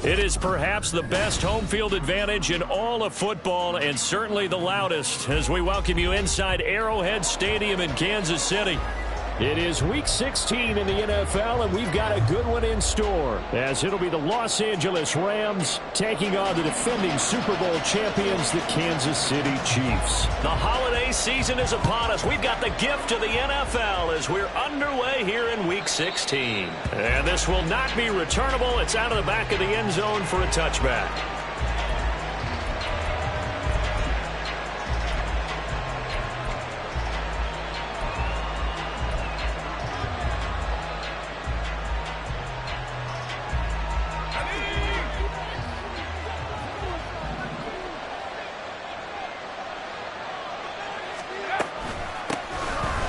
It is perhaps the best home field advantage in all of football and certainly the loudest as we welcome you inside Arrowhead Stadium in Kansas City. It is Week 16 in the NFL, and we've got a good one in store as it'll be the Los Angeles Rams taking on the defending Super Bowl champions, the Kansas City Chiefs. The holiday season is upon us. We've got the gift of the NFL as we're underway here in Week 16. And this will not be returnable. It's out of the back of the end zone for a touchback.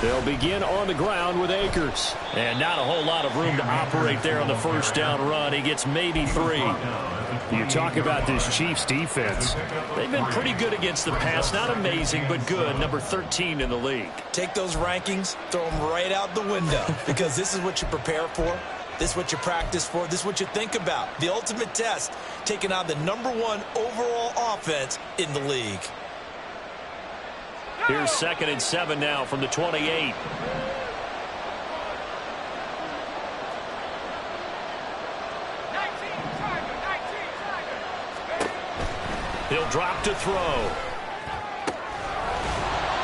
They'll begin on the ground with Akers. And not a whole lot of room to operate there on the first down run. He gets maybe 3. You talk about this Chiefs defense. They've been pretty good against the pass. Not amazing, but good. Number 13 in the league. Take those rankings, throw them right out the window because this is what you prepare for. This is what you practice for. This is what you think about. The ultimate test, taking on the #1 overall offense in the league. Here's 2nd and 7 now from the 28. He'll drop to throw.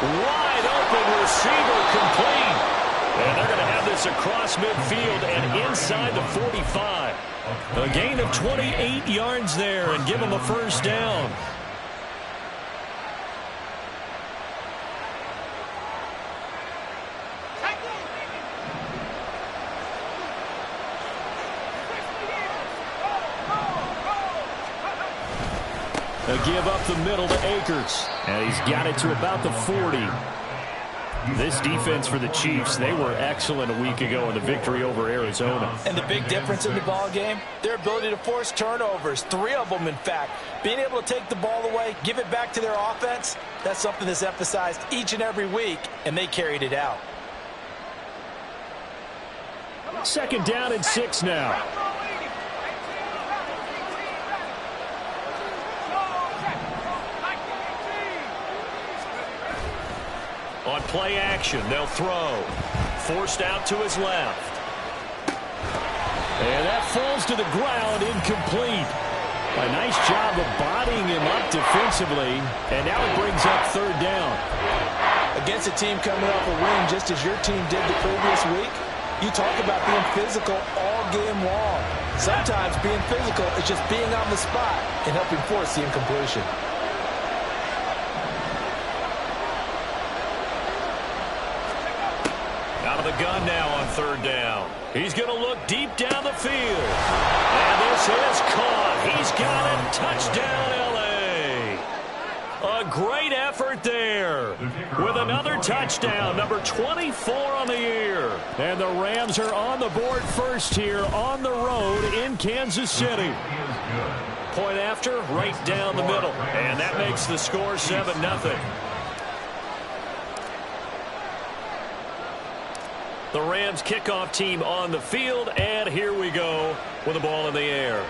Wide open receiver complete. And they're going to have this across midfield and inside the 45. A gain of 28 yards there and give them a first down. A give up the middle to Akers. And he's got it to about the 40. This defense for the Chiefs, they were excellent a week ago in the victory over Arizona. And the big difference in the ball game, their ability to force turnovers, 3 of them in fact. Being able to take the ball away, give it back to their offense, that's something that's emphasized each and every week, and they carried it out. 2nd down and 6 now. On play action, they'll throw. Forced out to his left. And that falls to the ground, incomplete. A nice job of bodying him up defensively. And now it brings up 3rd down. Against a team coming off a win just as your team did the previous week, you talk about being physical all game long. Sometimes being physical is just being on the spot and helping force the incompletion. Out of the gun now on 3rd down. He's going to look deep down the field. And this is caught. He's got it. Touchdown, L.A. A great effort there with another touchdown, number 24 on the year. And the Rams are on the board first here on the road in Kansas City. Point after, right down the middle. And that makes the score 7-0. The Rams kickoff team on the field, and here we go with the ball in the air.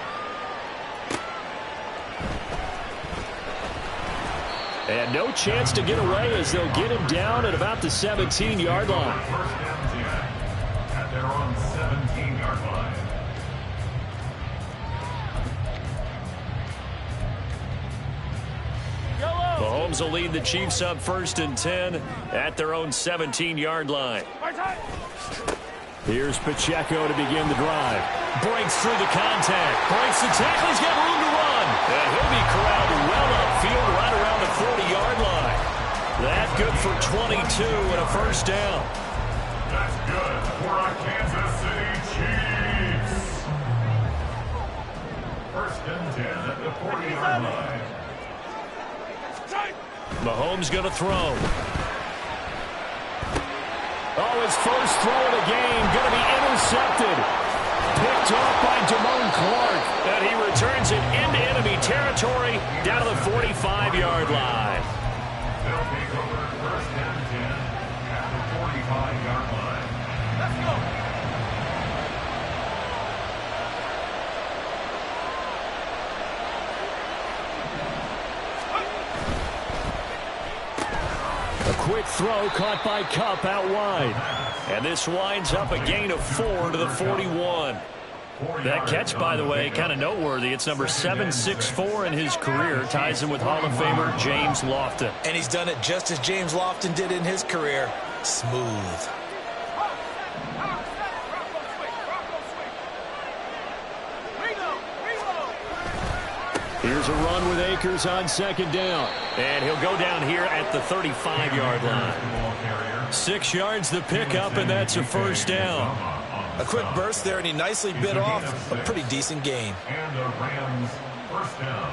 And no chance to get away as they'll get him down at about the 17-yard line. At their own 17-yard line. Mahomes will lead the Chiefs up 1st and 10 at their own 17-yard line. Here's Pacheco to begin the drive. Breaks through the contact. Breaks the tackle. He's got room to run. And he'll be corralled well upfield right around the 40-yard line. That good for 22 and a first down. That's good for our Kansas City Chiefs. 1st and 10 at the 40-yard line. Mahomes going to throw. Oh, his first throw of the game going to be intercepted. Picked off by Damone Clark. And he returns it into enemy territory down to the 45-yard line. They'll take over 1st and 10 at the 45-yard line. Let's go. quick throw caught by Kupp out wide. And this winds up a gain of 4 to the 41. That catch, by the way, kind of noteworthy. It's number 764 in his career. Ties him with Hall of Famer James Lofton. And he's done it just as James Lofton did in his career. Smooth. Here's a run with Akers on second down. And he'll go down here at the 35-yard line. 6 yards the pickup, and that's a first down. A quick burst there, and he nicely bit off a pretty decent gain. And the Rams first down.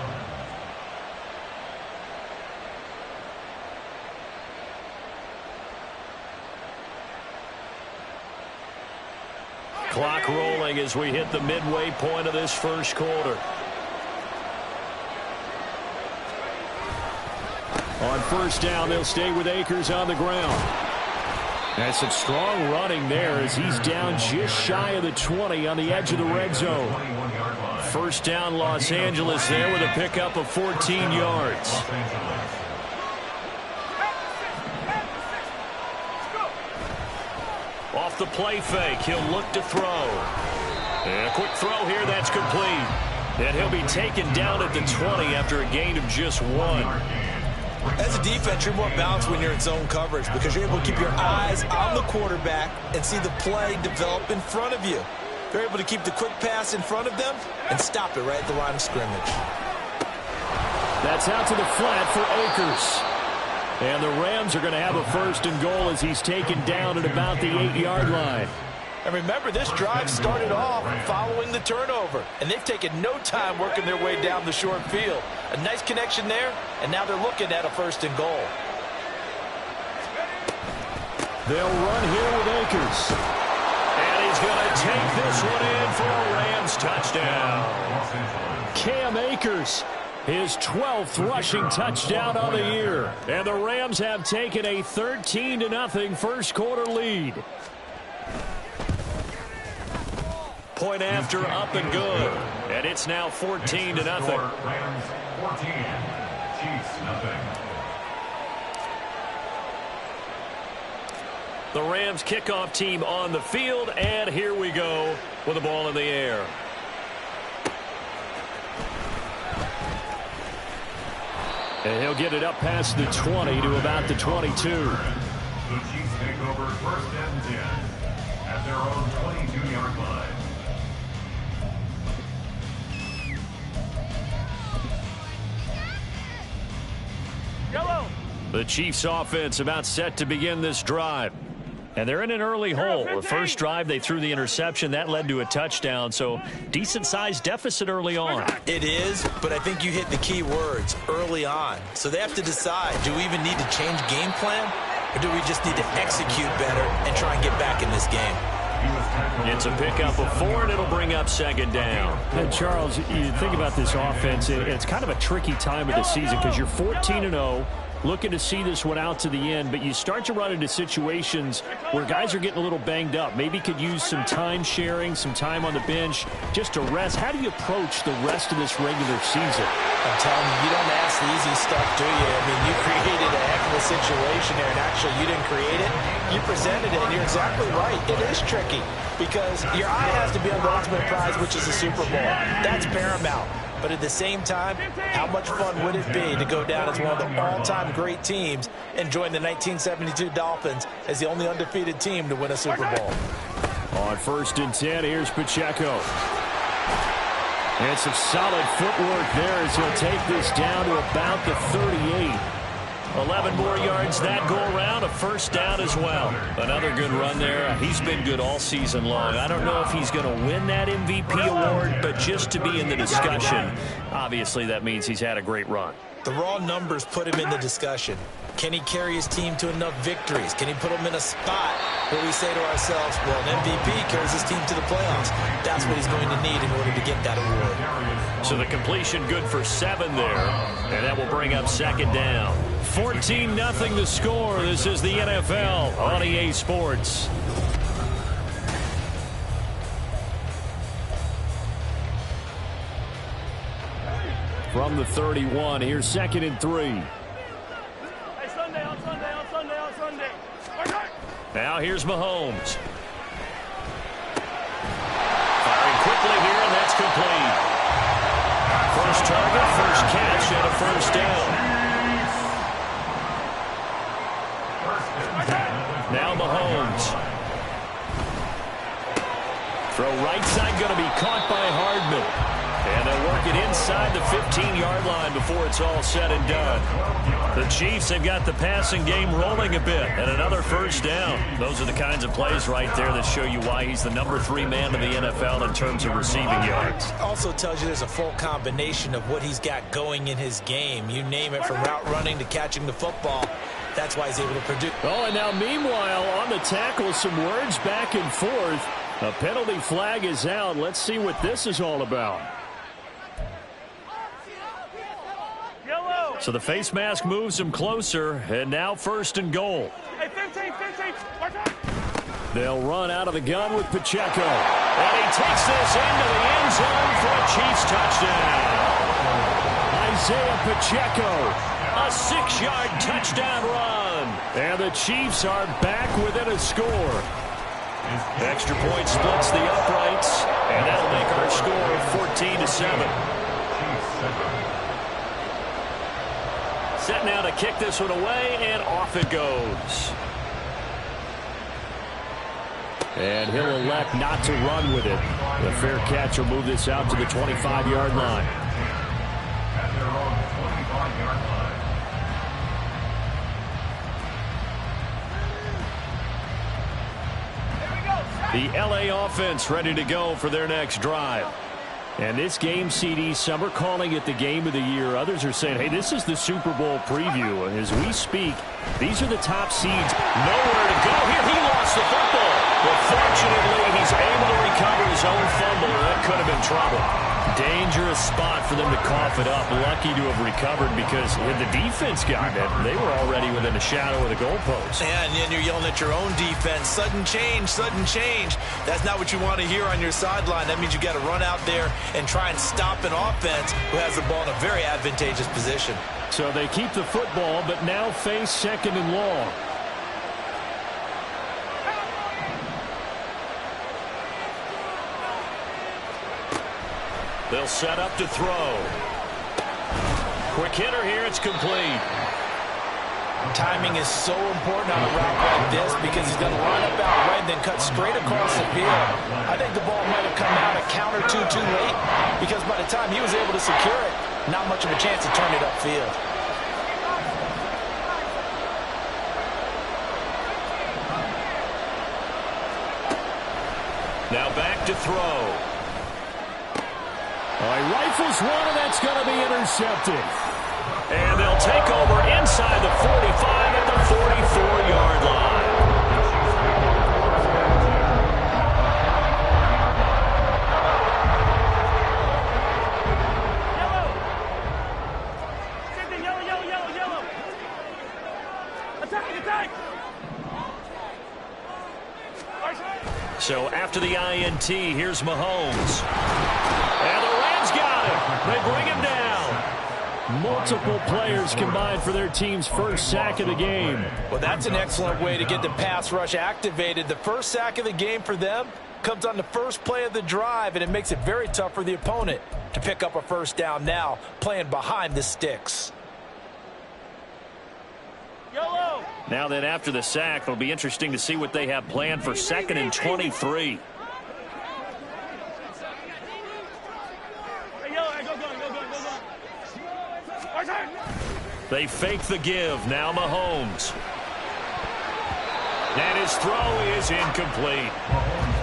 Clock rolling as we hit the midway point of this first quarter. On first down, they'll stay with Akers on the ground. And some strong running there as he's down just shy of the 20 on the edge of the red zone. First down, Los Angeles there with a pickup of 14 yards. Off the play fake, he'll look to throw. And a quick throw here, that's complete. And he'll be taken down at the 20 after a gain of just 1. As a defense, you're more balanced when you're in zone coverage because you're able to keep your eyes on the quarterback and see the play develop in front of you. You're able to keep the quick pass in front of them and stop it right at the line of scrimmage. That's out to the flat for Akers. And the Rams are going to have a first and goal as he's taken down at about the 8-yard line. And remember, this drive started off following the turnover, and they've taken no time working their way down the short field. A nice connection there, and now they're looking at a first and goal. They'll run here with Akers. And he's going to take this one in for a Rams touchdown. Cam Akers, his 12th rushing touchdown on the year. And the Rams have taken a 13-0 first quarter lead. Point after, up and good. And it's now 14-0. Rams 14, Chiefs nothing. The Rams kickoff team on the field, and here we go with the ball in the air. And he'll get it up past the 20 to about the 22. The Chiefs take over first and 10 at their own 22-yard line. The Chiefs offense about set to begin this drive. And they're in an early hole. The first drive, they threw the interception. That led to a touchdown, so decent-sized deficit early on. It is, but I think you hit the key words, early on. So they have to decide, do we even need to change game plan, or do we just need to execute better and try and get back in this game? It's a pickup of 4, and it'll bring up second down. And Charles, you think about this offense, it's kind of a tricky time of the season because you're 14-0. Looking to see this one out to the end, but you start to run into situations where guys are getting a little banged up. Maybe could use some time sharing, some time on the bench just to rest. How do you approach the rest of this regular season? I'm telling you, you don't ask the easy stuff, do you? I mean, you created a heck of a situation here, and actually you didn't create it. You presented it, and you're exactly right. It is tricky because your eye has to be on the ultimate prize, which is the Super Bowl. That's paramount. But at the same time, how much fun would it be to go down as one of the all-time great teams and join the 1972 Dolphins as the only undefeated team to win a Super Bowl? On first and 10, here's Pacheco. And some solid footwork there as he'll take this down to about the 38. 11 more yards that go around, a first down as well. Another good run there. He's been good all season long. I don't know if he's going to win that MVP award, but just to be in the discussion, obviously that means he's had a great run. The raw numbers put him in the discussion. Can he carry his team to enough victories? Can he put them in a spot where we say to ourselves, well, an MVP carries his team to the playoffs. That's what he's going to need in order to get that award. So the completion good for 7 there, and that will bring up second down. 14-0 the score. This is the NFL on EA Sports. From the 31, here's second and 3. Hey, Sunday, on Sunday, on Sunday, on Now here's Mahomes. Firing quickly here, and that's complete. First target, first catch, and a first down. Now Mahomes. Throw right side going to be caught by Hardman. And they'll work it inside the 15-yard line before it's all said and done. The Chiefs have got the passing game rolling a bit, and another first down. Those are the kinds of plays right there that show you why he's the number 3 man in the NFL in terms of receiving yards. Also tells you there's a full combination of what he's got going in his game. You name it, from route running to catching the football. That's why he's able to produce. Oh, and now meanwhile on the tackle, some words back and forth. A penalty flag is out. Let's see what this is all about. So the face mask moves him closer, and now first and goal. Hey, 15. They'll run out of the gun with Pacheco. And he takes this into the end zone for a Chiefs touchdown. Isaiah Pacheco, a 6-yard touchdown run. And the Chiefs are back within a score. Extra point splits the uprights, and that'll make our score 14-7. Set now to kick this one away, and off it goes. And he'll elect not to run with it. The fair catch will move this out to the 25-yard line. At their own 25-yard line. The LA offense ready to go for their next drive. And this game, CD, some are calling it the game of the year. Others are saying, hey, this is the Super Bowl preview. And as we speak, these are the top seeds. Nowhere to go here. He lost the football. But fortunately, he's able to recover his own fumble, or that could have been trouble. Dangerous spot for them to cough it up. Lucky to have recovered because had the defense gotten it, they were already within a shadow of the goalpost. And then you're yelling at your own defense. Sudden change, sudden change. That's not what you want to hear on your sideline. That means you got to run out there and try and stop an offense who has the ball in a very advantageous position. So they keep the football, but now face second and long. They'll set up to throw. Quick hitter here. It's complete. Timing is so important on a route like this because he's going to line up out right and then cut straight across the field. I think the ball might have come out a count or two too late because by the time he was able to secure it, not much of a chance to turn it upfield. Now back to throw. He rifles one, and that's going to be intercepted. And they'll take over inside the 45 at the 44-yard line. Yellow. Attack. So after the INT, here's Mahomes. And the Rams got him. They bring him down. Multiple players combined for their team's first sack of the game. Well, that's an excellent way to get the pass rush activated. The first sack of the game for them comes on the first play of the drive, and it makes it very tough for the opponent to pick up a first down now, playing behind the sticks. Yellow. Now then, after the sack, it'll be interesting to see what they have planned for 2nd and 23. They fake the give. Now Mahomes. And his throw is incomplete.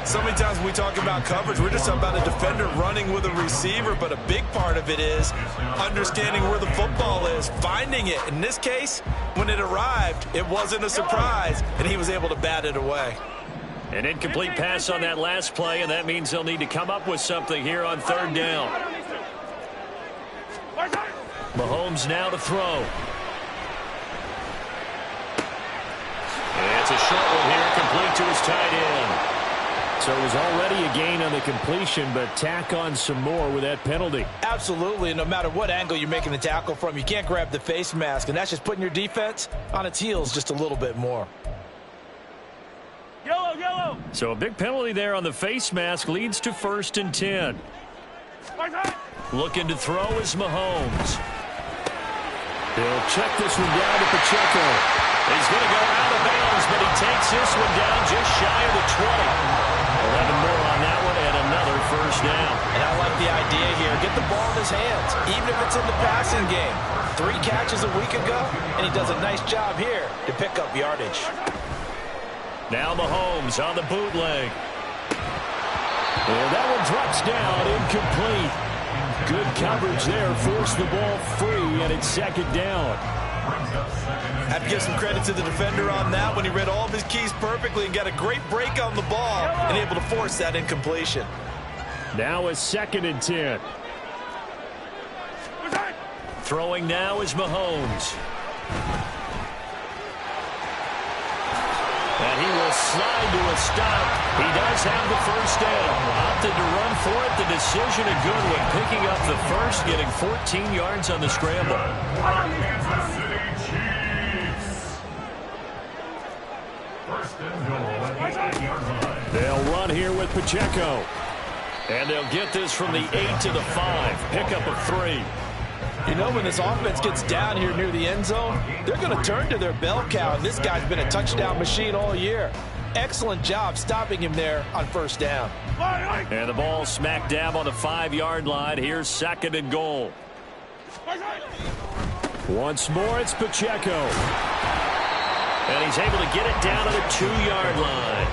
So many times when we talk about coverage, we're just talking about a defender running with a receiver, but a big part of it is understanding where the football is, finding it. In this case, when it arrived, it wasn't a surprise, and he was able to bat it away. An incomplete pass on that last play, and that means they'll need to come up with something here on 3rd down. Mahomes now to throw. And it's a short one here, complete to his tight end. So it was already a gain on the completion, but tack on some more with that penalty. Absolutely. No matter what angle you're making the tackle from, you can't grab the face mask, and that's just putting your defense on its heels just a little bit more. So a big penalty there on the face mask leads to 1st and 10. Looking to throw is Mahomes. He'll check this one down to Pacheco. He's going to go out of bounds, but he takes this one down just shy of the 20. 11 more on that one and another 1st down. And I like the idea here. Get the ball in his hands, even if it's in the passing game. 3 catches a week ago, and he does a nice job here to pick up yardage. Now Mahomes on the bootleg. And that one drops down, incomplete. Good coverage there, forced the ball free, and it's 2nd down. I have to give some credit to the defender on that when he read all of his keys perfectly and got a great break on the ball and able to force that incompletion. Now a 2nd and 10. Throwing now is Mahomes. And he will slide to a stop. He does have the 1st down. Opted to run for it. The decision a good one. Picking up the 1st, getting 14 yards on the scramble. Kansas City Chiefs. 1st and goal at the 8-yard line. They'll run here with Pacheco. And they'll get this from the 8 to the 5. Pickup of 3. You know, when this offense gets down here near the end zone, they're going to turn to their bell cow, and this guy's been a touchdown machine all year. Excellent job stopping him there on 1st down. And the ball smack dab on the 5-yard line. Here's 2nd and goal. Once more, it's Pacheco. And he's able to get it down to the 2-yard line.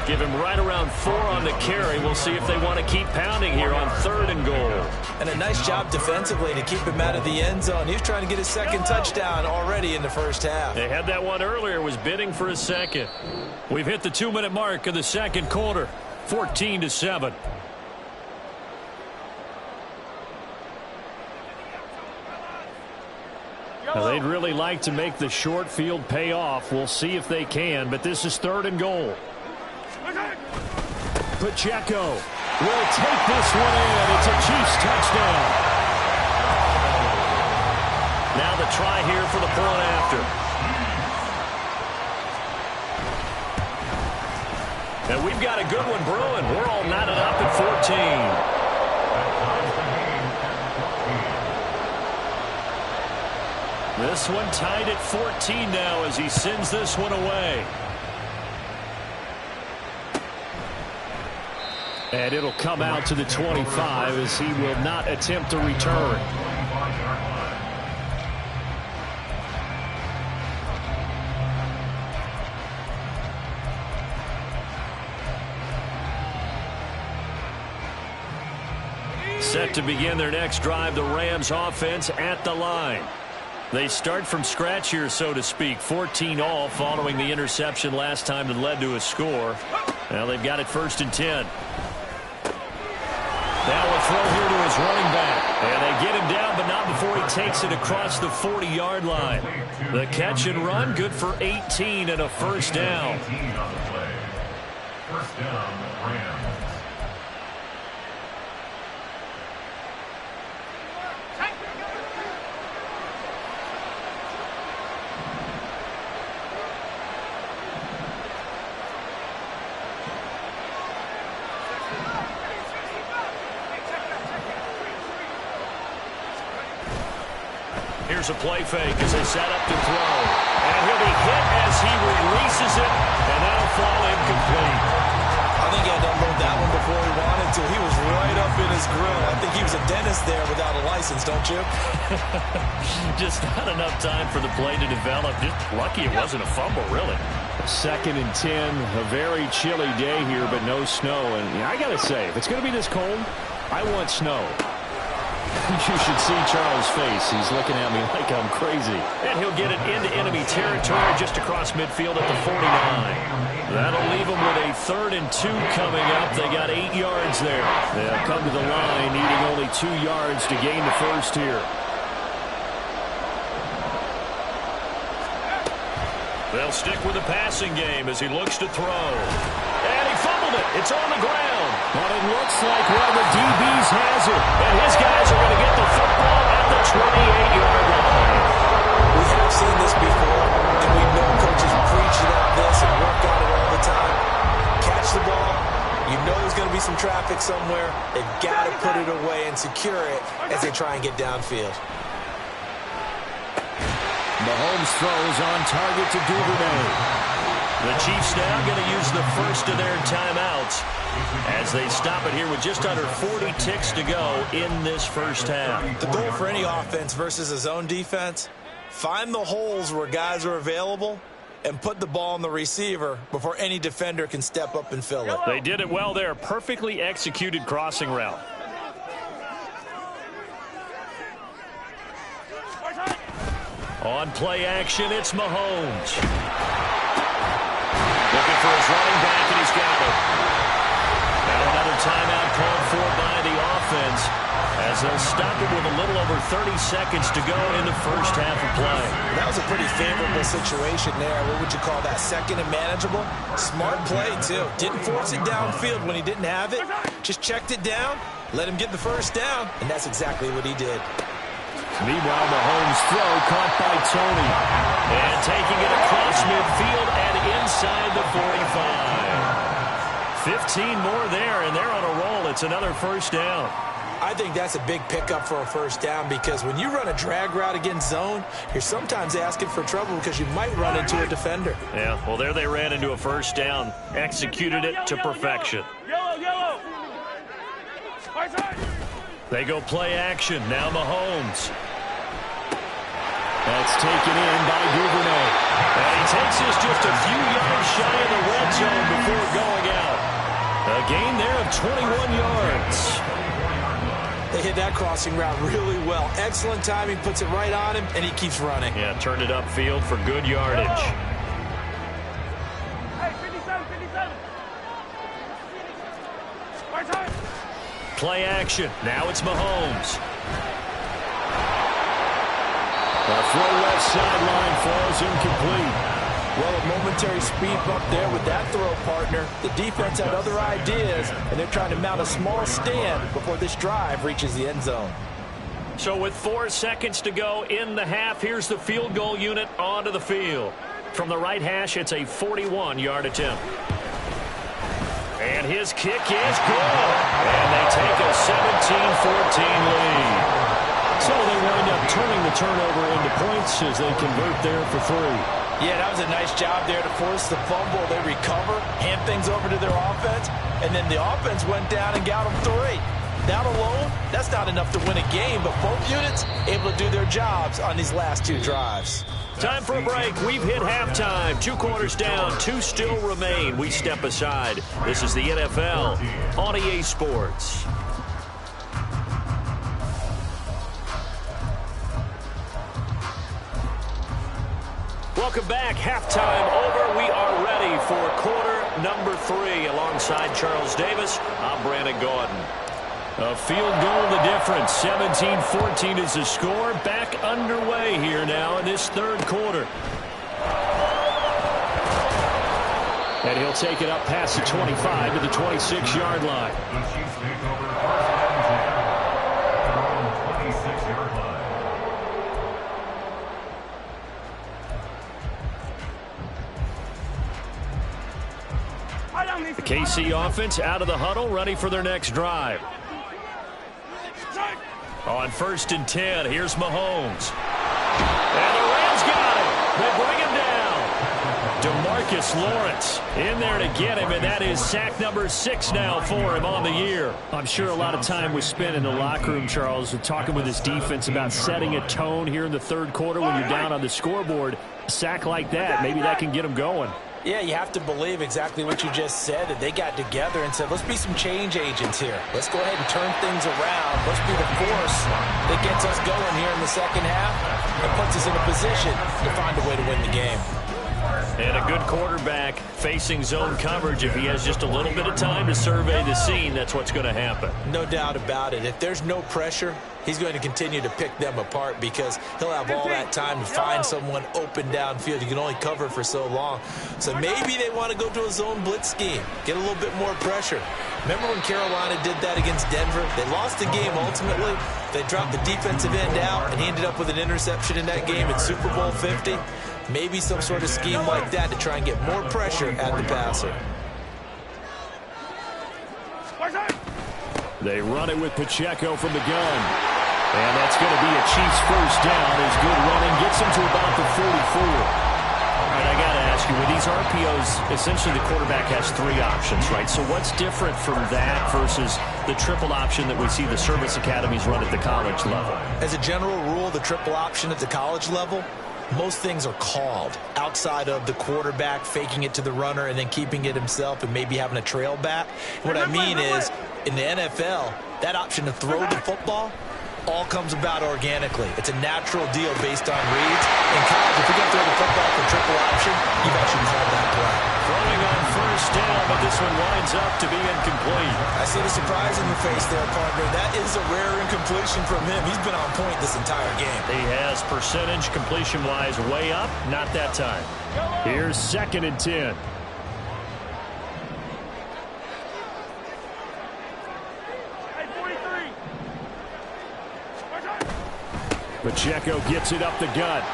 Give him right around 4 on the carry. We'll see if they want to keep pounding here on 3rd and goal. And a nice job defensively to keep him out of the end zone. He was trying to get his 2nd touchdown already in the 1st half. They had that one earlier, was bidding for a 2nd. We've hit the 2-minute mark of the 2nd quarter, 14-7. Now, they'd really like to make the short field pay off. We'll see if they can, but this is 3rd and goal. Pacheco will take this one in. It's a Chiefs touchdown. Now the try here for the point after. And we've got a good one brewing. We're all knotted up at 14. This one tied at 14 now as he sends this one away. And it'll come out to the 25 as he will not attempt to return. Set to begin their next drive, the Rams offense at the line. They start from scratch here, so to speak. 14 all following the interception last time that led to a score. Now they've got it 1st and 10. Now a throw here to his running back. And they get him down, but not before he takes it across the 40-yard line. The catch and run, good for 18 and a 1st down. 18 on the play. 1st down, Rams. Here's a play fake as they set up to throw. And he'll be hit as he releases it, and that'll fall incomplete. I think he had to unload that one before he wanted to. He was right up in his grill. I think he was a dentist there without a license, don't you? Just not enough time for the play to develop. Just lucky it wasn't a fumble, really. 2nd and 10, a very chilly day here, but no snow. And I got to say, if it's going to be this cold, I want snow. You should see Charles' face. He's looking at me like I'm crazy. And he'll get it into enemy territory just across midfield at the 49. That'll leave them with a 3rd and 2 coming up. They got 8 yards there. They'll come to the line needing only 2 yards to gain the 1st here. They'll stick with the passing game as he looks to throw. And he fumbled it. It's on the ground. But it looks like one of the DBs has it. And his guys are going to get the football at the 28-yard line. We have seen this before, and we know coaches preach about this and work on it all the time. Catch catch the ball, you know there's going to be some traffic somewhere. They've got to put it away and secure it as they try and get downfield. Mahomes throws on target to Duvernay. The Chiefs now going to use the first of their timeouts as they stop it here with just under 40 ticks to go in this first half. The goal for any offense versus a zone defense, find the holes where guys are available and put the ball on the receiver before any defender can step up and fill it. They did it well there. Perfectly executed crossing route. On play action, it's Mahomes. Looking for his running back, and he's got it. Now another timeout called for by the offense as they'll stop it with a little over 30 seconds to go in the first half of play. That was a pretty favorable situation there. What would you call that? Second and manageable? Smart play, too. Didn't force it downfield when he didn't have it. Just checked it down, let him get the first down, and that's exactly what he did. Meanwhile, Mahomes' throw caught by Tony. And taking it across midfield and inside the 45. 15 more there, and they're on a roll. It's another first down. I think that's a big pickup for a first down because when you run a drag route against zone, you're sometimes asking for trouble because you might run into a defender. Yeah, well, there they ran into a first down. Executed it to perfection. Yellow. They go play action. Now Mahomes. That's taken in by Duvernay. And he takes this just a few yards shy of the red zone before going out. A gain there of 21 yards. They hit that crossing route really well. Excellent timing, puts it right on him, and he keeps running. Yeah, turned it upfield for good yardage. Hey, 57. Play action. Now it's Mahomes. The throw left sideline falls incomplete. Well, a momentary speed bump there with that throw, partner. The defense had other ideas, and they're trying to mount a small stand before this drive reaches the end zone. So with 4 seconds to go in the half, here's the field goal unit onto the field. From the right hash, it's a 41-yard attempt. And his kick is good. And they take a 17-14 lead. So they wind up turning the turnover into points as they convert there for 3. Yeah, that was a nice job there to force the fumble. They recover, hand things over to their offense, and then the offense went down and got them 3. That alone, that's not enough to win a game, but both units able to do their jobs on these last 2 drives. Time for a break. We've hit halftime. 2 quarters down. 2 still remain. We step aside. This is the NFL on EA Sports. Welcome back. Halftime over. We are ready for quarter number 3. Alongside Charles Davis, I'm Brandon Gordon. A field goal the difference. 17-14 is the score. Back underway here now in this third quarter. And he'll take it up past the 25 to the 26-yard line. The Chiefs take over first down and 10 from 26-yard line. The KC offense out of the huddle, ready for their next drive. On 1st and 10, here's Mahomes. And the Rams got him. They bring him down. DeMarcus Lawrence in there to get him, and that is sack number 6 now for him on the year. I'm sure a lot of time was spent in the locker room, Charles, and talking with his defense about setting a tone here in the third quarter when you're down on the scoreboard. A sack like that, maybe that can get them going. Yeah, you have to believe exactly what you just said, that they got together and said, let's be some change agents here. Let's go ahead and turn things around. Let's be the force that gets us going here in the second half and puts us in a position to find a way to win the game. And a good quarterback facing zone coverage. If he has just a little bit of time to survey the scene, that's what's going to happen. No doubt about it. If there's no pressure, he's going to continue to pick them apart because he'll have all that time to find someone open downfield. You can only cover for so long. So maybe they want to go to a zone blitz scheme, get a little bit more pressure. Remember when Carolina did that against Denver? They lost the game ultimately. They dropped the defensive end out, and he ended up with an interception in that game in Super Bowl 50. Maybe some sort of scheme like that to try and get more pressure at the passer. They run it with Pacheco from the gun. And that's going to be a Chiefs first down. His good running gets him to about the 44. All right, I got to ask you, with these RPOs, essentially the quarterback has three options, right? So what's different from that versus the triple option that we see the service academies run at the college level? As a general rule, the triple option at the college level, most things are called outside of the quarterback faking it to the runner and then keeping it himself and maybe having a trail back. What I mean is, in the NFL, that option to throw the football all comes about organically. It's a natural deal based on reads. In college, if you're going to throw the football for triple option, you've actually called that play. Throwing on first down, but this one winds up to be incomplete. I see the surprise in your face there, partner. That is a rare incompletion from him. He's been on point this entire game. He has percentage completion-wise way up, not that time. Here's 2nd and 10. Pacheco gets it up the gut.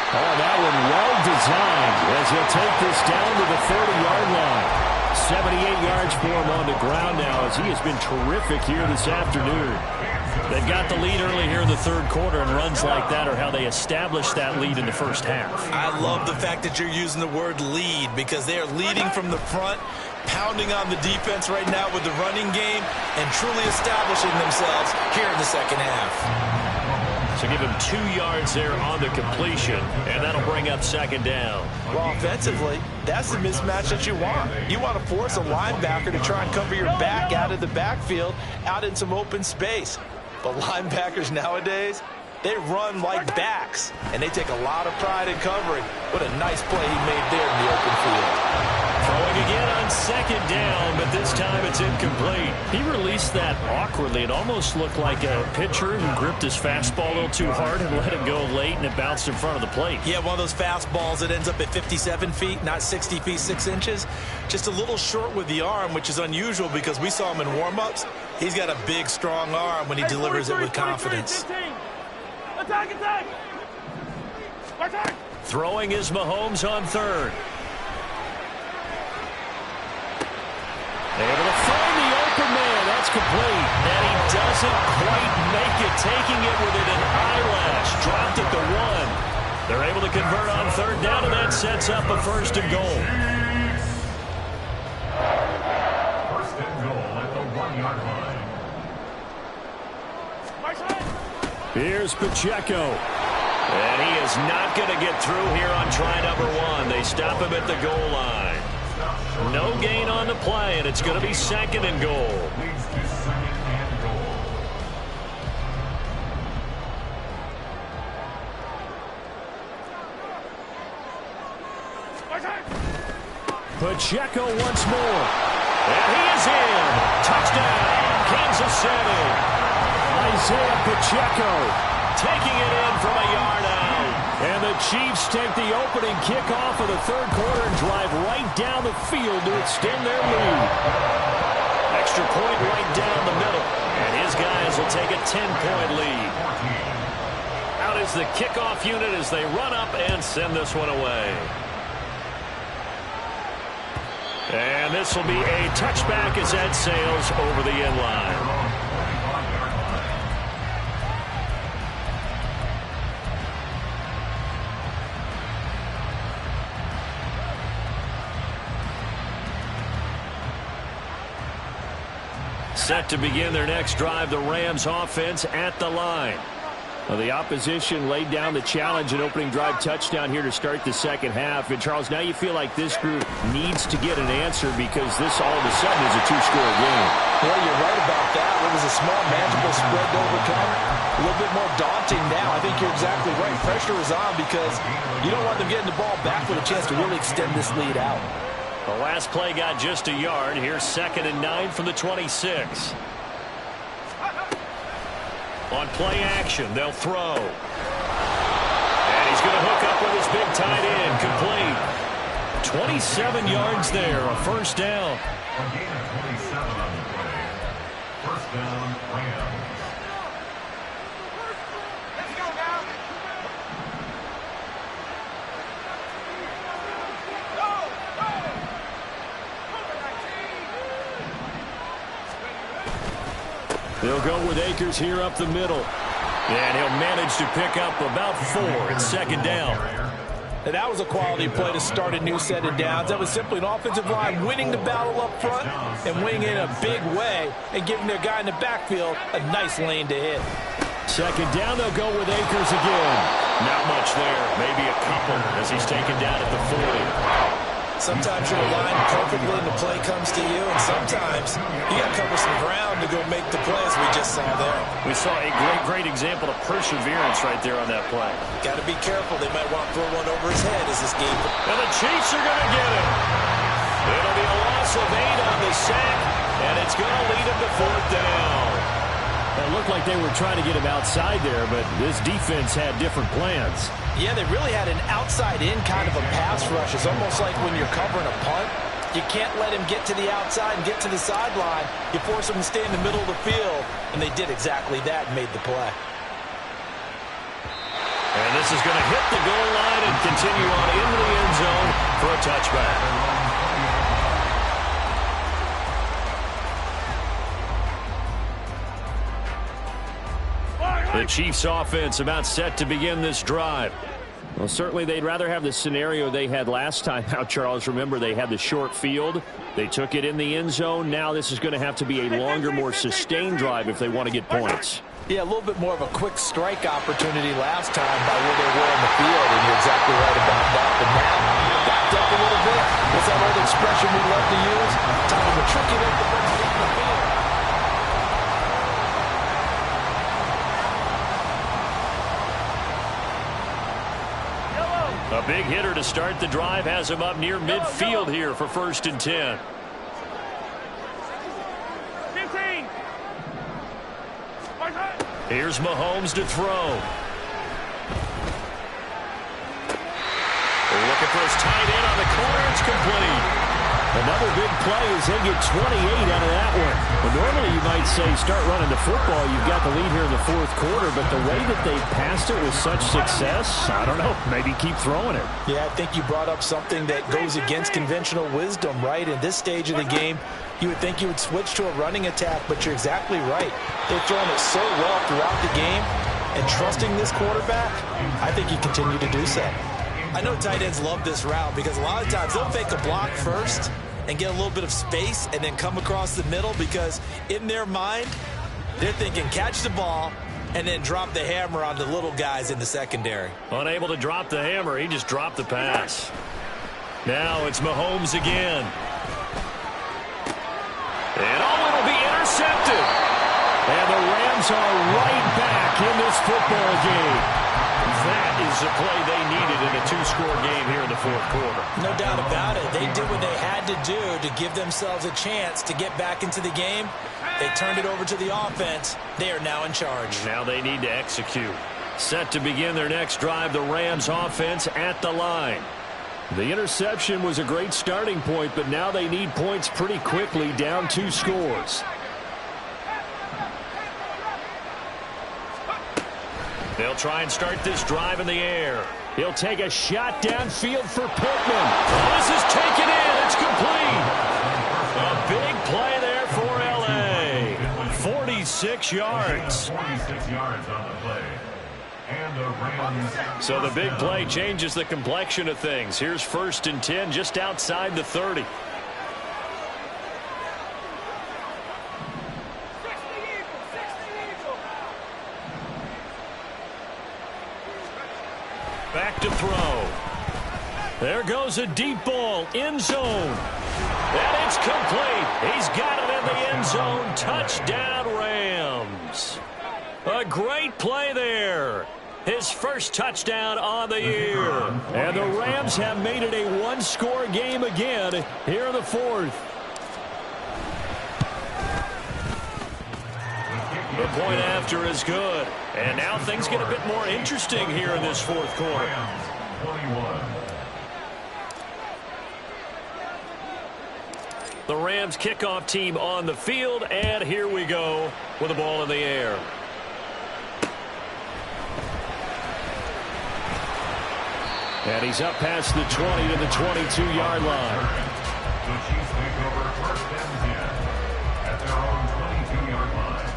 Oh, that one well designed as he'll take this down to the 30-yard line. 78 yards for him on the ground now as he has been terrific here this afternoon. They've got the lead early here in the third quarter, and runs like that are how they establish that lead in the first half. I love the fact that you're using the word lead because they are leading from the front, pounding on the defense right now with the running game, and truly establishing themselves here in the second half. So give him 2 yards there on the completion, and that'll bring up 2nd down. Well, offensively, that's the mismatch that you want. You want to force a linebacker to try and cover your back out of the backfield, out in some open space. But linebackers nowadays, they run like backs, and they take a lot of pride in covering. What a nice play he made there in the open field. Throwing again on 2nd down, but this time it's incomplete. He released that awkwardly. It almost looked like a pitcher who gripped his fastball a little too hard and let it go late, and it bounced in front of the plate. Yeah, one of those fastballs that ends up at 57 feet, not 60 feet, 6 inches. Just a little short with the arm, which is unusual because we saw him in warm-ups. He's got a big, strong arm when he delivers it with confidence. Attack, attack! Attack! Throwing is Mahomes on 3rd. Able to find the open man. That's complete. And he doesn't quite make it. Taking it within an eyelash. Dropped at the 1. They're able to convert on 3rd down, and that sets up a 1st and goal. 1st and goal at the 1-yard line. Here's Pacheco. And he is not going to get through here on try number 1. They stop him at the goal line. No gain on the play, and it's going to be 2nd and goal. Leads to 2nd and goal. Pacheco once more. And he is in. Touchdown, Kansas City. Isaiah Pacheco. Taking it in from a yard out. And the Chiefs take the opening kickoff of the third quarter and drive right down the field to extend their lead. Extra point right down the middle. And his guys will take a 10-point lead. Out is the kickoff unit as they run up and send this one away. And this will be a touchback as that sails over the end line. Set to begin their next drive, the Rams offense at the line. Well, the opposition laid down the challenge and opening drive touchdown here to start the second half. And, Charles, now you feel like this group needs to get an answer because this all of a sudden is a two-score game. Yeah, you're right about that. It was a small, manageable spread to overcome. A little bit more daunting now. I think you're exactly right. Pressure is on because you don't want them getting the ball back with a chance to really extend this lead out. The last play got just a yard. Here's 2nd and 9 from the 26. On play action, they'll throw. And he's going to hook up with his big tight end. Complete. 27 yards there, a 1st down. A gain of 27 on the play. 1st down, Rams. Let's go now. Go, go. They'll go with Akers here up the middle. And he'll manage to pick up about 4. It's second down. And that was a quality play to start a new set of downs. That was simply an offensive line winning the battle up front and winning in a big way and giving their guy in the backfield a nice lane to hit. Second down, they'll go with Akers again. Not much there. Maybe a couple as he's taken down at the 40. Sometimes you're aligned perfectly and the play comes to you, and sometimes you got to cover some ground to go make the plays we just saw there. We saw a great example of perseverance right there on that play. Got to be careful. They might want to throw one over his head as this game. And the Chiefs are going to get it. It'll be a loss of 8 on the sack, and it's going to lead him to 4th down. It looked like they were trying to get him outside there, but this defense had different plans. Yeah, they really had an outside-in kind of a pass rush. It's almost like when you're covering a punt. You can't let him get to the outside and get to the sideline. You force him to stay in the middle of the field, and they did exactly that and made the play. And this is going to hit the goal line and continue on into the end zone for a touchback. The Chiefs offense about set to begin this drive. Well, certainly they'd rather have the scenario they had last time out, Charles. Remember, they had the short field. They took it in the end zone. Now this is going to have to be a longer, more sustained drive if they want to get points. Yeah, a little bit more of a quick strike opportunity last time by where they were in the field, and you're exactly right about that. But now, backed up a little bit. What's that old expression we love to use? Time to matriculate the ball in the field. A big hitter to start the drive has him up near midfield here for 1st and 10. 15. Here's Mahomes to throw. Looking for his tight end on the corner. It's complete. Another big play as they get 28 out of that one. Well, normally you might say start running the football. You've got the lead here in the 4th quarter, but the way that they passed it with such success, I don't know, maybe keep throwing it. Yeah, I think you brought up something that goes against conventional wisdom, right? In this stage of the game, you would think you would switch to a running attack, but you're exactly right. They've thrown it so well throughout the game, and trusting this quarterback, I think you continue to do so. I know tight ends love this route because a lot of times they'll fake a block first and get a little bit of space and then come across the middle because in their mind, they're thinking catch the ball and then drop the hammer on the little guys in the secondary. Unable to drop the hammer, he just dropped the pass. Now it's Mahomes again. And it'll be intercepted. And the Rams are right back in this football game. That is the play they needed in a 2-score game here in the 4th quarter. No doubt about it. They did what they had to do to give themselves a chance to get back into the game. They turned it over to the offense. They are now in charge. Now they need to execute. Set to begin their next drive, the Rams offense at the line. The interception was a great starting point, but now they need points pretty quickly, down 2 scores. They'll try and start this drive in the air. He'll take a shot downfield for Pittman. This is taken in. It's complete. A big play there for L.A. 46 yards. 46 yards on the play. And the Rams. So the big play changes the complexion of things. Here's 1st and 10 just outside the 30. Back to throw. There goes a deep ball, end zone. And it's complete. He's got it in the end zone. Touchdown, Rams. A great play there. His first touchdown on the year. And the Rams have made it a 1-score game again here in the 4th. The point after is good. And now things get a bit more interesting here in this 4th quarter. 21. The Rams kickoff team on the field, and here we go with the ball in the air. And he's up past the 20 to the 22-yard line. The Chiefs take over 1st and 10 at their own 22-yard line.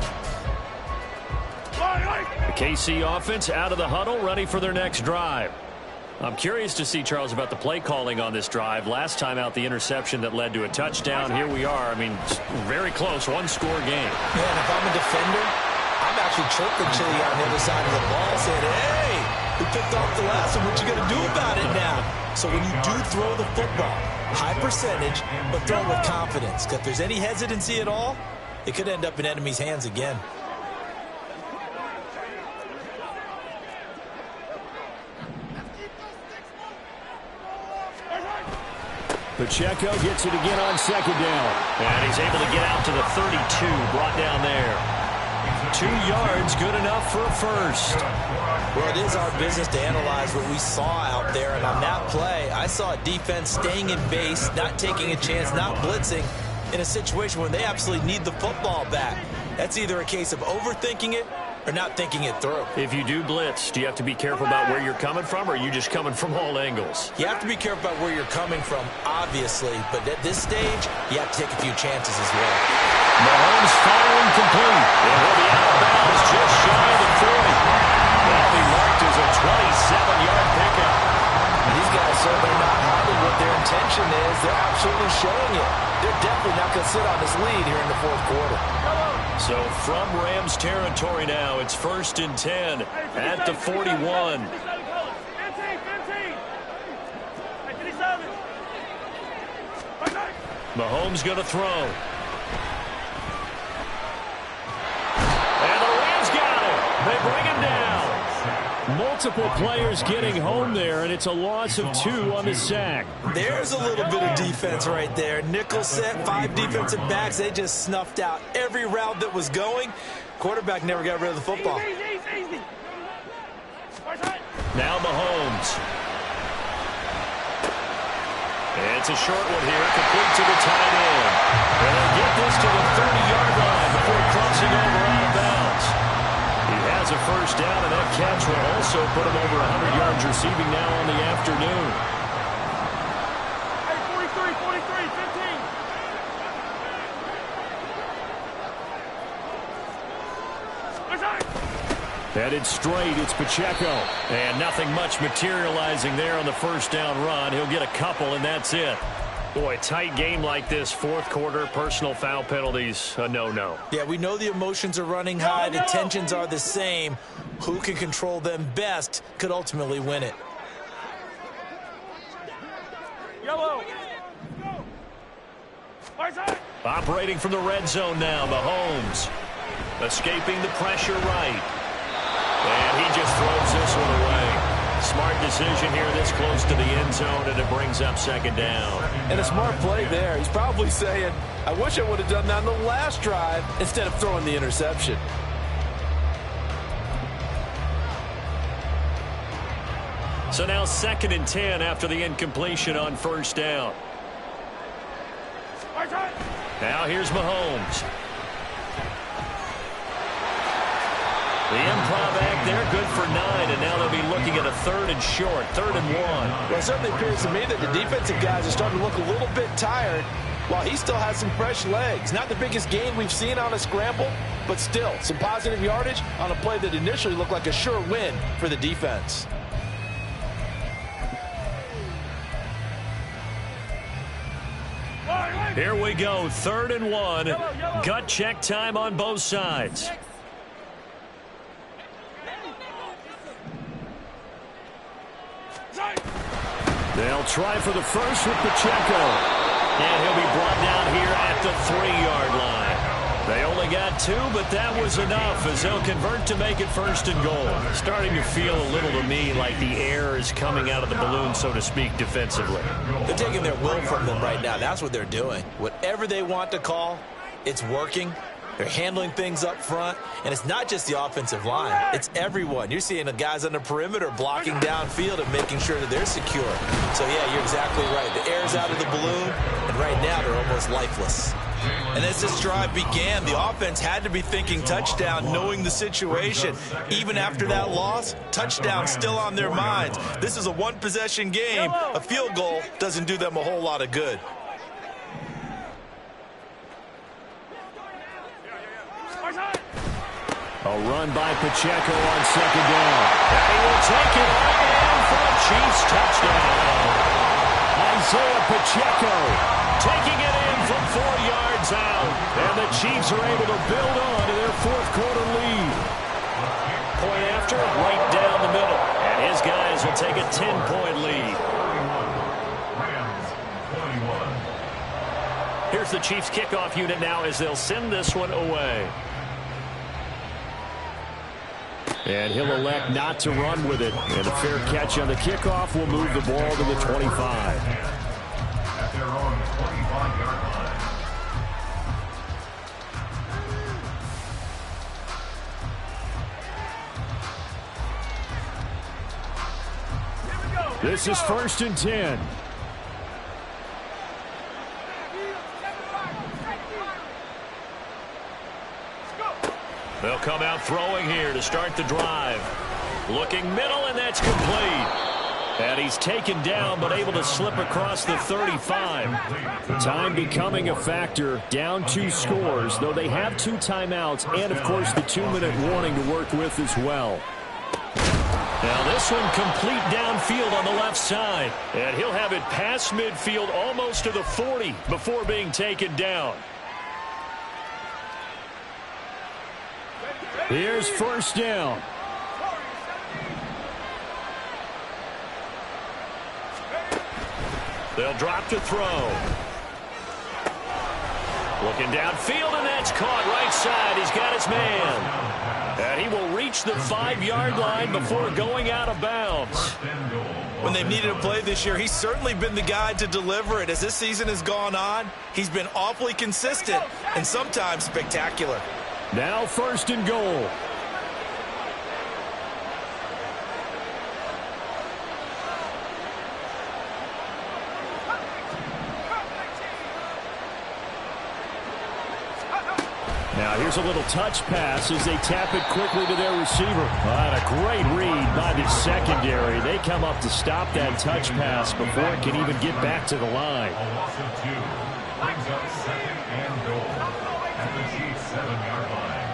KC offense out of the huddle, ready for their next drive. I'm curious to see, Charles, about the play calling on this drive. Last time out, the interception that led to a touchdown. Here we are. I mean, very close, one-score game. Yeah, and if I'm a defender, I'm actually chirping Chili on the other side of the ball, saying, hey, we picked off the last one. What you going to do about it now? So when you do throw the football, high percentage, but throw it with confidence. Because if there's any hesitancy at all, it could end up in enemy's hands again. Pacheco gets it again on second down. And he's able to get out to the 32, brought down there. 2 yards, good enough for a first. Well, it is our business to analyze what we saw out there. And on that play, I saw a defense staying in base, not taking a chance, not blitzing in a situation where they absolutely need the football back. That's either a case of overthinking it or not thinking it through. If you do blitz, do you have to be careful about where you're coming from, or are you just coming from all angles? You have to be careful about where you're coming from, obviously. But at this stage, you have to take a few chances as well. Mahomes firing complete. And he'll be out of bounds just shy of the 40. That'll be marked as a 27-yard pickup. These guys certainly not hiding what their intention is. They're absolutely showing it. They're definitely not going to sit on this lead here in the fourth quarter. So from Rams territory now, it's 1st and 10 at the 41. Mahomes going to throw. And the Rams got him. They bring him down. Multiple players getting home there, and it's a loss of 2 on the sack. There's a little bit of defense right there. Nickel set, 5 defensive backs. They just snuffed out every route that was going. Quarterback never got rid of the football. Now Mahomes. It's a short one here, complete to the tight end. And they'll get this to the 30-yard line before crossing over out of bounds. He has a first down, and that catch will also put him over 100 yards receiving now on the afternoon. Hey, 43, 15. Headed straight, it's Pacheco. And nothing much materializing there on the first down run. He'll get a couple, and that's it. Boy, tight game like this, fourth quarter, personal foul penalties, a no-no. Yeah, we know the emotions are running high. The tensions are the same. Who can control them best could ultimately win it. Yellow. Operating from the red zone now, Mahomes. Escaping the pressure right. And he just throws this one away. Smart decision here this close to the end zone, and it brings up second down. And a smart play there. He's probably saying, I wish I would have done that on the last drive instead of throwing the interception. So now 2nd and 10 after the incompletion on first down. Now here's Mahomes. The improv act there, good for 9, and now they'll be looking at a 3rd and short, 3rd and 1. Well, it certainly appears to me that the defensive guys are starting to look a little bit tired while he still has some fresh legs. Not the biggest gain we've seen on a scramble, but still some positive yardage on a play that initially looked like a sure win for the defense. Here we go, 3rd and 1. Gut check time on both sides. They'll try for the first with Pacheco. And he'll be brought down here at the 3-yard line. They only got 2, but that was enough as they'll convert to make it 1st and goal. Starting to feel a little to me like the air is coming out of the balloon, so to speak, defensively. They're taking their will from them right now. That's what they're doing. Whatever they want to call, it's working. They're handling things up front, and it's not just the offensive line. It's everyone. You're seeing the guys on the perimeter blocking downfield and making sure that they're secure. So, yeah, you're exactly right. The air's out of the balloon, and right now they're almost lifeless. And as this drive began, the offense had to be thinking touchdown, knowing the situation. Even after that loss, touchdown still on their minds. This is a one-possession game. A field goal doesn't do them a whole lot of good. A run by Pacheco on second down. And he will take it all in for a Chiefs touchdown. Isaiah Pacheco Taking it in from 4 yards out. And the Chiefs are able to build on to their fourth quarter lead. Point after, right down the middle. And his guys will take a 10-point lead. Rams 21. Here's the Chiefs kickoff unit now as they'll send this one away. And he'll elect not to run with it. And a fair catch on the kickoff will move the ball to the 25. At their own 25-yard line. This is 1st and 10. They'll come out throwing here to start the drive. Looking middle, and that's complete. And he's taken down, but able to slip across the 35. Time becoming a factor. Down 2 scores, though they have 2 timeouts and, of course, the 2-minute warning to work with as well. Now this one complete downfield on the left side. And he'll have it past midfield almost to the 40 before being taken down. Here's 1st down. They'll drop to throw. Looking downfield, and that's caught right side. He's got his man. And he will reach the 5-yard line before going out of bounds. When they've needed a play this year, he's certainly been the guy to deliver it. As this season has gone on, he's been awfully consistent and sometimes spectacular. Now 1st and goal. Now here's a little touch pass as they tap it quickly to their receiver. And a great read by the secondary. They come up to stop that touch pass before it can even get back to the line. A loss of 2 brings up 2nd and goal at the Chiefs' 7-yard line.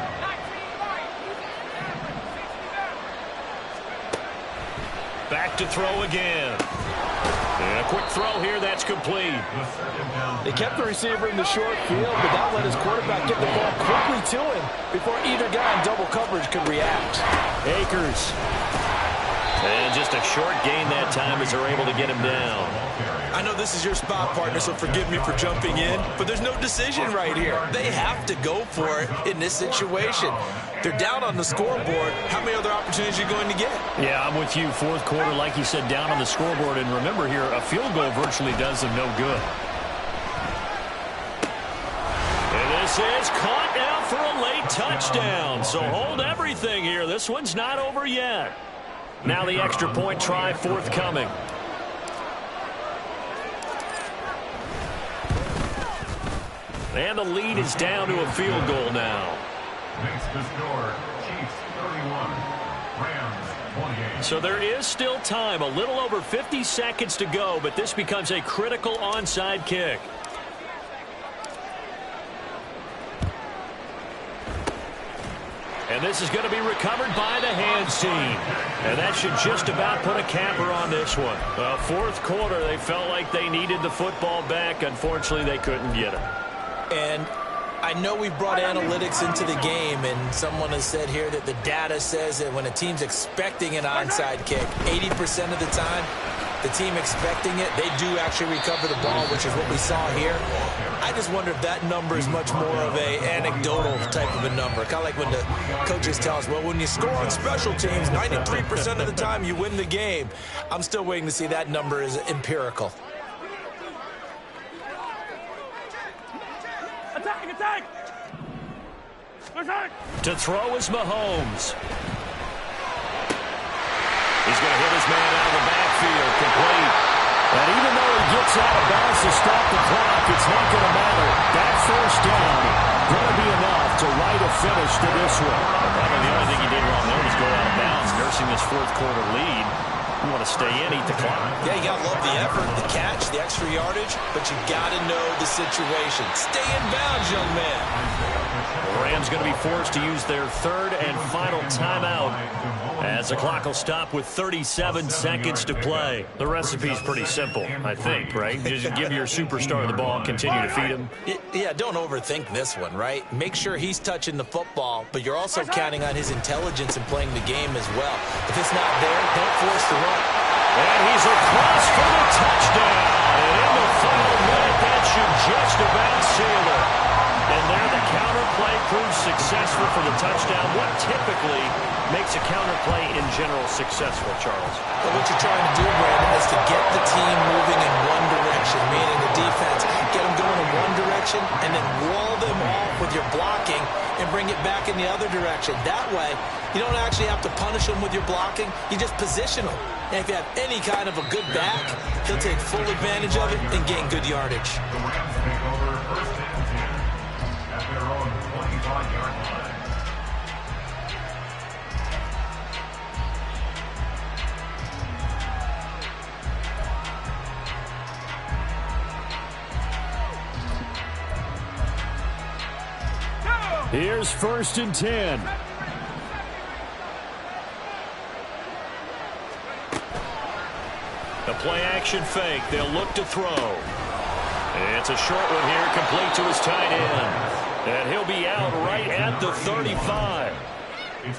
Back to throw again. And a quick throw here, that's complete. They kept the receiver in the short field, but that let his quarterback get the ball quickly to him before either guy in double coverage could react. Akers. And just a short gain that time as they're able to get him down. I know this is your spot, partner, so forgive me for jumping in, but there's no decision right here. They have to go for it in this situation. They're down on the scoreboard. How many other opportunities are you going to get? Yeah, I'm with you. Fourth quarter, like you said, down on the scoreboard. And remember here, a field goal virtually does them no good. And this is caught now for a late touchdown. So hold everything here. This one's not over yet. Now the extra point try forthcoming. And the lead is down to a field goal now. Makes the score Chiefs 31, Rams 28. So there is still time, a little over 50 seconds to go, but this becomes a critical onside kick. And this is going to be recovered by the hands team. And that should just about put a capper on this one. Fourth quarter, they felt like they needed the football back. Unfortunately, they couldn't get it. And I know we've brought analytics into the game, and someone has said here that the data says that when a team's expecting an onside kick, 80% of the time, the team expecting it, they do actually recover the ball, which is what we saw here. I just wonder if that number is much more of a anecdotal type of a number. Kind of like when the coaches tell us, well, when you score on special teams, 93% of the time you win the game. I'm still waiting to see that number is empirical. Attack! Attack! To throw is Mahomes. He's going to hit his man out of the backfield, complete. And even though he gets out of bounds to stop the clock, it's not going to matter. That first down going to be enough to write a finish to this one. Probably the only thing he did wrong there was go out of bounds, nursing this fourth quarter lead. You want to stay in, eat the clock. Yeah, you got to love the effort, the catch, the extra yardage, but you got to know the situation. Stay in bounds, young man. Ran Rams going to be forced to use their third and final timeout as the clock will stop with 37 seconds to play. The recipe's pretty simple, I think, right? Just give your superstar the ball, continue to feed him. Yeah, don't overthink this one, right? Make sure he's touching the football, but you're also counting on his intelligence in playing the game as well. If it's not there, don't force the run. And he's across for the touchdown. And in the final minute, that should just about seal it. And there the counterplay proves successful for the touchdown. What typically makes a counterplay in general successful, Charles? But what you're trying to do, Brandon, is to get the team moving in one direction, meaning the defense, get them going in one direction, and then wall them off with your blocking and bring it back in the other direction. That way, you don't actually have to punish them with your blocking. You just position them. And if you have any kind of a good back, he'll take full advantage of it and gain good yardage. The Rams take over first and 10 at their own 25-yard line. Here's first and 10. The play-action fake. They'll look to throw. It's a short one here, complete to his tight end. And he'll be out right at the 35.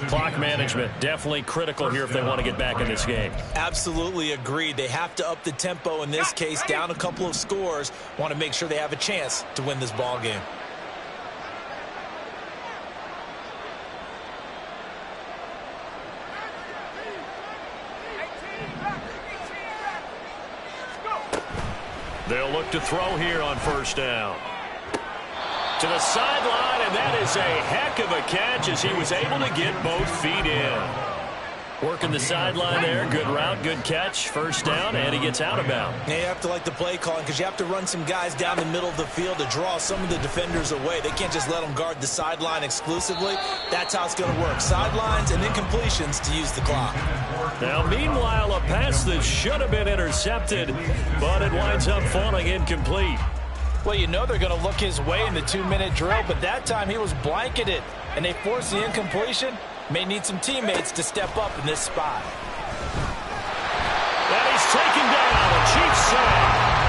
Clock management, definitely critical here if they want to get back in this game. Absolutely agreed. They have to up the tempo in this case, down a couple of scores. Want to make sure they have a chance to win this ball game. They'll look to throw here on first down. To the sideline, and that is a heck of a catch as he was able to get both feet in. Working the sideline there. Good route, good catch. First down, and he gets out of bounds. Now you have to like the play calling because you have to run some guys down the middle of the field to draw some of the defenders away. They can't just let them guard the sideline exclusively. That's how it's going to work. Sidelines and incompletions to use the clock. Now, meanwhile, a pass that should have been intercepted, but it winds up falling incomplete. Well, you know they're going to look his way in the 2-minute drill, but that time he was blanketed, and they forced the incompletion. May need some teammates to step up in this spot. And he's taken down. A Chiefs sack.